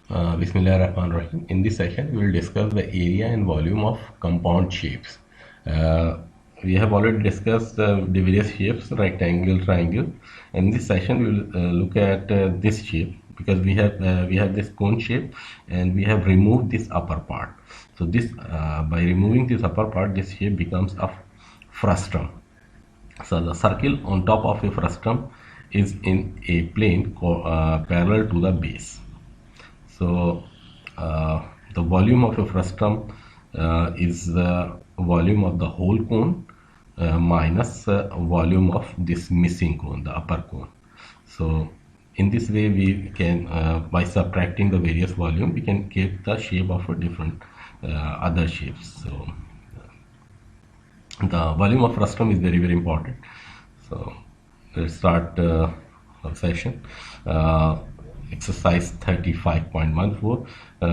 Bismillahirrahmanirrahim. In this session, we will discuss the area and volume of compound shapes. We have already discussed the various shapes, rectangle, triangle. In this session, we will look at this shape because we have this cone shape and we have removed this upper part. So this by removing this upper part, this shape becomes a frustum. So the circle on top of a frustum is in a plane parallel to the base. So the volume of a frustum is the volume of the whole cone minus volume of this missing cone, the upper cone. So in this way we can by subtracting the various volume we can get the shape of a different other shapes. So the volume of frustum is very important. So let's start our session. Exercise 35.14.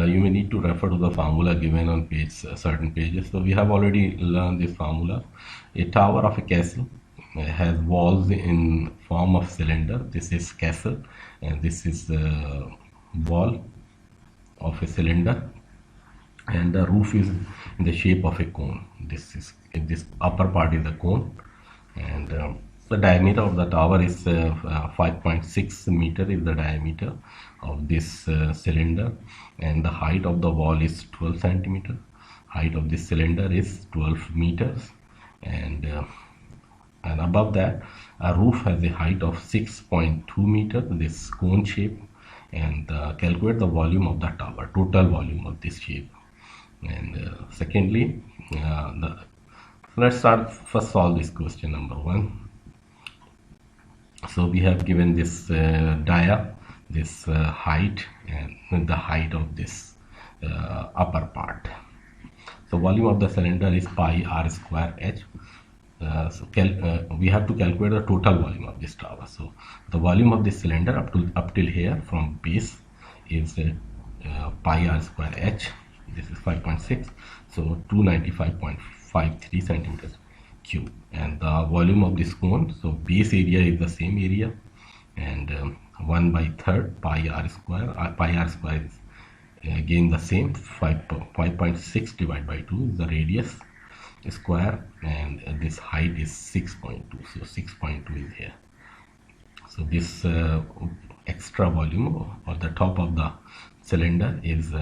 You may need to refer to the formula given on certain pages. So we have already learned this formula. A tower of a castle has walls in form of cylinder. This is castle and this is the wall of a cylinder, and the roof is in the shape of a cone. This upper part is a cone, and the diameter of the tower is 5.6 meter is the diameter of this cylinder, and the height of the wall is 12 centimeter. Height of this cylinder is 12 meters, and above that a roof has a height of 6.2 meter, this cone shape, and calculate the volume of the tower, total volume of this shape. And secondly, let's first solve this question number 1. So we have given this this height and the height of this upper part. So volume of the cylinder is pi r square h. We have to calculate the total volume of this tower. So the volume of this cylinder up till here from base is pi r square h. This is 5.6, so 295.53 centimeters cube. And the volume of this cone, so base area is the same area, and 1/3 pi r square. Pi r square is again the same. 5.6 divided by 2 is the radius square, and this height is 6.2. So 6.2 is here. So this extra volume or the top of the cylinder is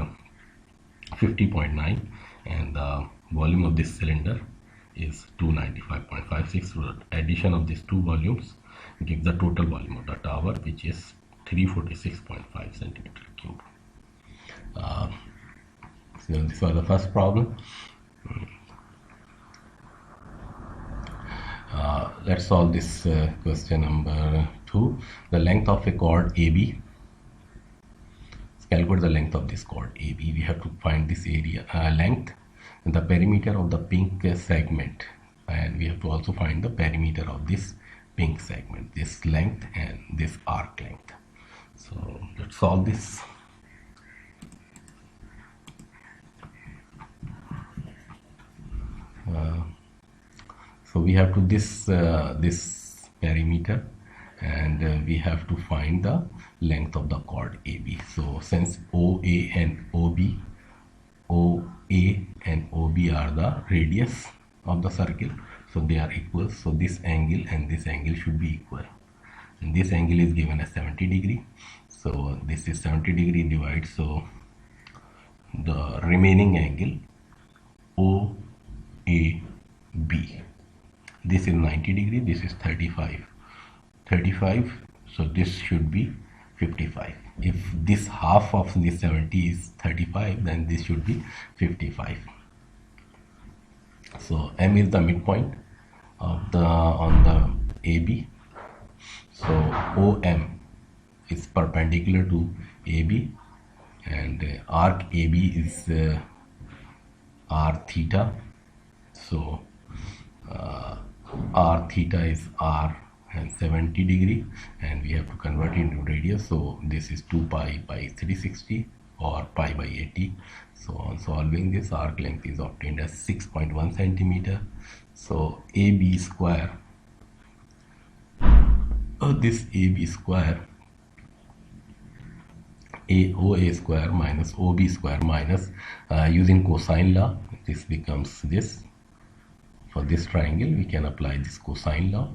50.9, and the volume of this cylinder is 295.56. So the addition of these two volumes gives the total volume of the tower, which is 346.5 centimeter cube. So this was the first problem. Let's solve this question number 2. The length of a chord AB. Calculate the length of this chord AB. We have to find this area length and the perimeter of the pink segment, and we have to also find the perimeter of this pink segment, this length and this arc length. So let's solve this. So we have to this perimeter, and we have to find the length of the chord AB. So since OA and OB are the radius of the circle, so they are equal. So this angle and this angle should be equal, and this angle is given as 70 degree. So this is 70 degree divided, so the remaining angle OAB, this is 90 degree, this is 35, so this should be 55. If this half of this 70 is 35, then this should be 55. So M is the midpoint of on the AB. So OM is perpendicular to AB, and arc AB is R theta. So R theta is R and 70 degree, and we have to convert it into radius. So this is 2 pi by 360 or pi by 80. So on solving this, arc length is obtained as 6.1 centimeter. So AB square, this AB square OA square minus OB square minus using cosine law, this becomes this. For this triangle we can apply this cosine law,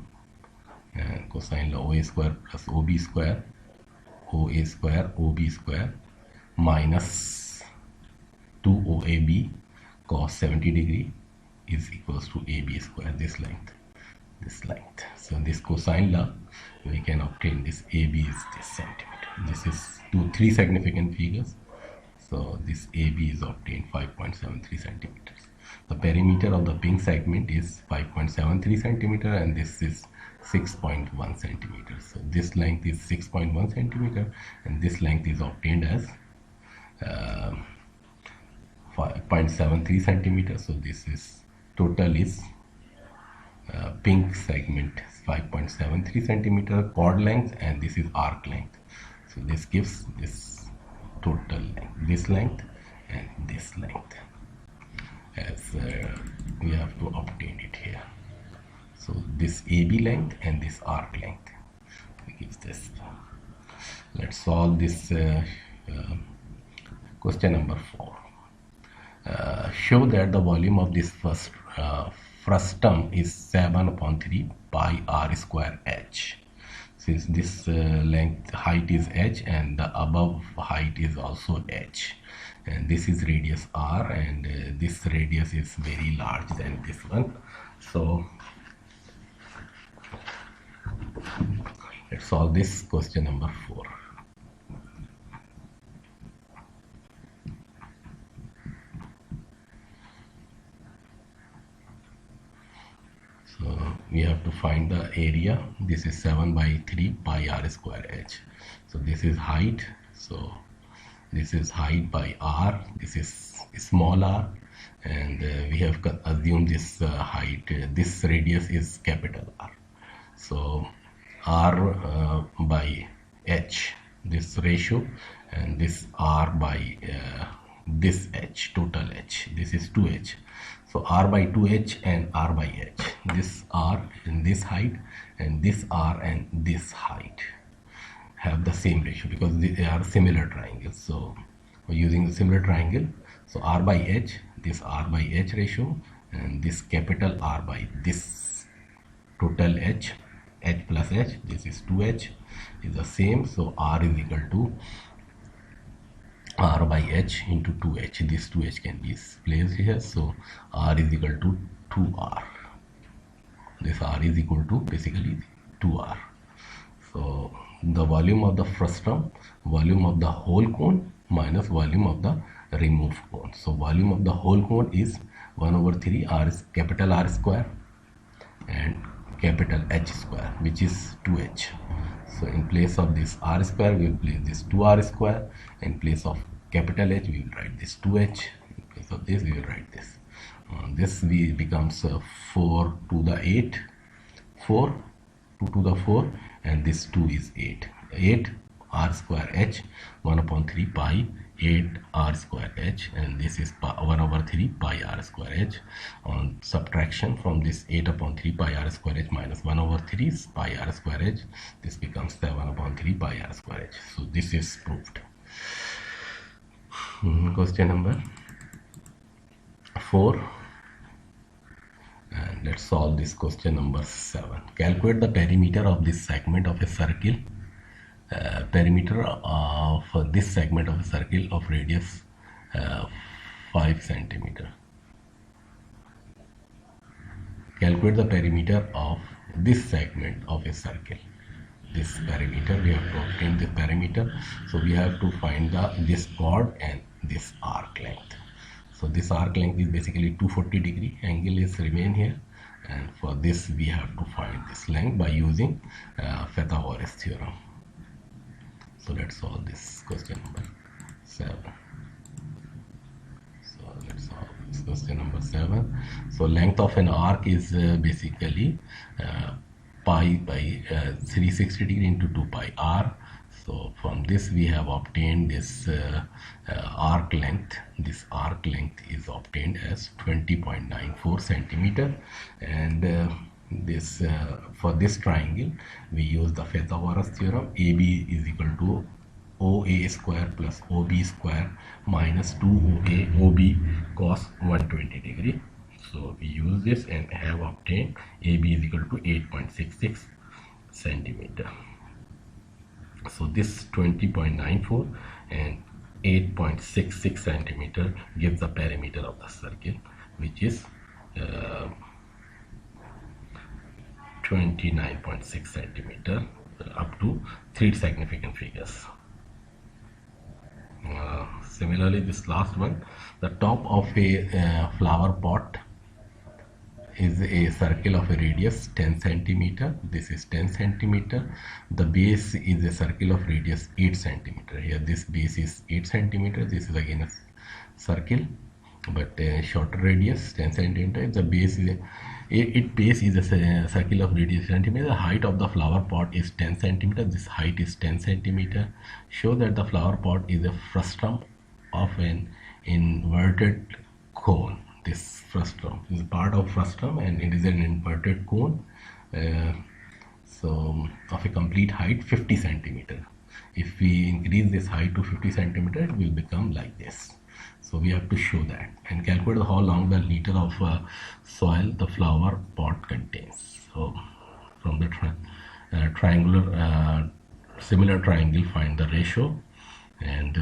and cosine law OA square plus OB square, OA square OB square minus 2OAB cos 70 degree is equals to AB square, this length. So this cosine law we can obtain this AB is this centimeter. This is three significant figures. So this AB is obtained 5.73 centimeters. The perimeter of the pink segment is 5.73 centimeter and this is 6.1 centimeters. So this length is 6.1 centimeter and this length is obtained as 5.73 centimeters. So this is total is pink segment 5.73 centimeter chord length and this is arc length. So this gives this total length, this length and this length, as we have to obtain it here. So this AB length and this arc length gives this. Let's solve this question number 4. Show that the volume of this frustum is 7/3 pi r square h. Since this length height is h and the above height is also h, and this is radius r, and this radius is very large than this one. So let's solve this question number 4. So we have to find the area. This is 7/3 pi r square h. So this is height. So this is height by r. This is small r, and we have assumed this height. This radius is capital R. So r by h, this ratio, and this r by this h, total h. This is 2h. So r by 2h and r by h, this r and this height and this r and this height have the same ratio because they are similar triangles. So we're using a similar triangle. So r by h, this r by h ratio, and this capital R by this total h, h plus h, this is 2h, is the same. So r is equal to r by h into 2h. This 2h can be placed here. So r is equal to 2r. This r is equal to basically 2r. So the volume of the frustum, volume of the whole cone minus volume of the removed cone. So volume of the whole cone is 1/3 r is capital R square and capital H square, which is 2h. So in place of this r square we will place this 2r square. In place of capital H we will write this 2h. In place of this we will write this. This becomes 4 to the 8, 4 2 to the 4, and this 2 is 8. 8 r square h, 1/3 pi 8 r square h, and this is 1/3 pi r square h. On subtraction from this 8/3 pi r square h minus 1/3 pi r square h, this becomes 7/3 pi r square h. So this is proved. Question number 4, and let's solve this question number 7. Calculate the perimeter of this segment of a circle. Perimeter of this segment of a circle of radius 5 centimeter. Calculate the perimeter of this segment of a circle. This perimeter, we have to obtain the perimeter. So we have to find this chord and this arc length. So this arc length is basically 240 degree. Angle is remain here, and for this we have to find this length by using Pythagoras theorem. So let's solve this question number 7. So let's solve this question number 7. So length of an arc is basically pi by 360 degree into 2 pi r. So from this we have obtained this arc length. This arc length is obtained as 20.94 centimeter, and this for this triangle we use the Pythagoras theorem. AB is equal to OA square plus OB square minus 2OA OB cos 120 degree. So we use this and have obtained AB is equal to 8.66 centimeter. So this 20.94 and 8.66 centimeter gives the perimeter of the circle, which is 29.6 centimeter up to 3 significant figures. Similarly, this last one, the top of a flower pot is a circle of a radius 10 centimeter. This is 10 centimeter. The base is a circle of radius 8 centimeter. Here this base is 8 centimeter. This is again a circle, but a shorter radius 10 centimeter. The base is base is a circle of radius centimeter. The height of the flower pot is 10 centimeter. This height is 10 centimeter. Show that the flower pot is a frustum of an inverted cone. This frustum is part of frustum and it is an inverted cone, so of a complete height 50 centimeter. If we increase this height to 50 centimeter, it will become like this. So we have to show that and calculate how long the liter of soil the flower pot contains. So from the triangular similar triangle, find the ratio, and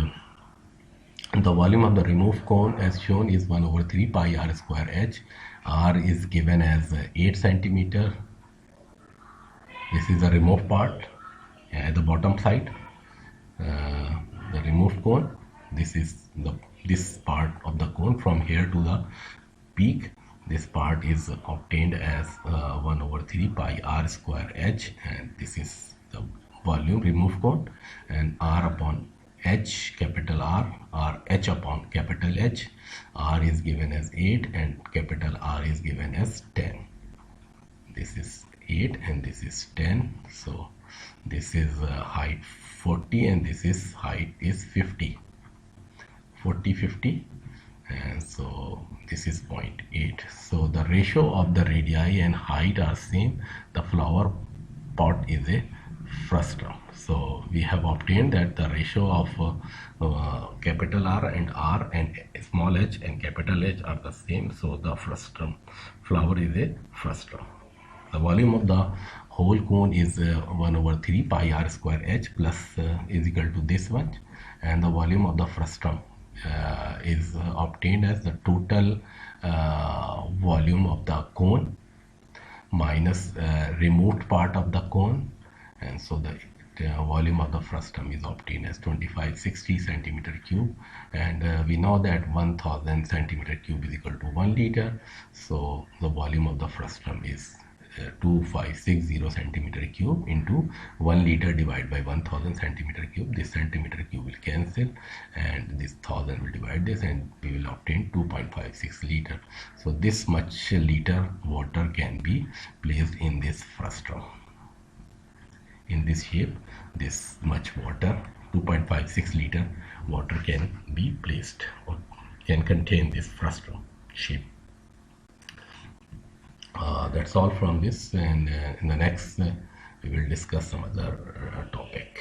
the volume of the removed cone as shown is 1 over 3 pi r square h. R is given as 8 centimeter. This is the removed part at the bottom side, the removed cone. This is this part of the cone from here to the peak. This part is obtained as 1 over 3 pi r square h, and this is the volume removed cone, and r upon h, capital R, or h upon capital H. R is given as 8 and capital R is given as 10. This is 8 and this is 10. So this is height 40 and this is height is 50. 40, 50, and so this is 0.8. So the ratio of the radii and height are same. The flower pot is a frustum. So we have obtained that the ratio of capital R and small h and capital H are the same. So the frustum flower is a frustum. The volume of the whole cone is 1 over 3 pi r square h plus is equal to this one, and the volume of the frustum is obtained as the total volume of the cone minus removed part of the cone, and so the volume of the frustum is obtained as 2560 centimeter cube, and we know that 1000 centimeter cube is equal to 1 liter. So the volume of the frustum is 2560 centimeter cube into 1 liter divided by 1000 centimeter cube. This centimeter cube will cancel and this 1000 will divide this, and we will obtain 2.56 liter. So this much liter water can be placed in this frustum. In this shape, this much water, 2.56 liter water can be placed or can contain this frustum shape. That's all from this, and in the next we will discuss some other topic.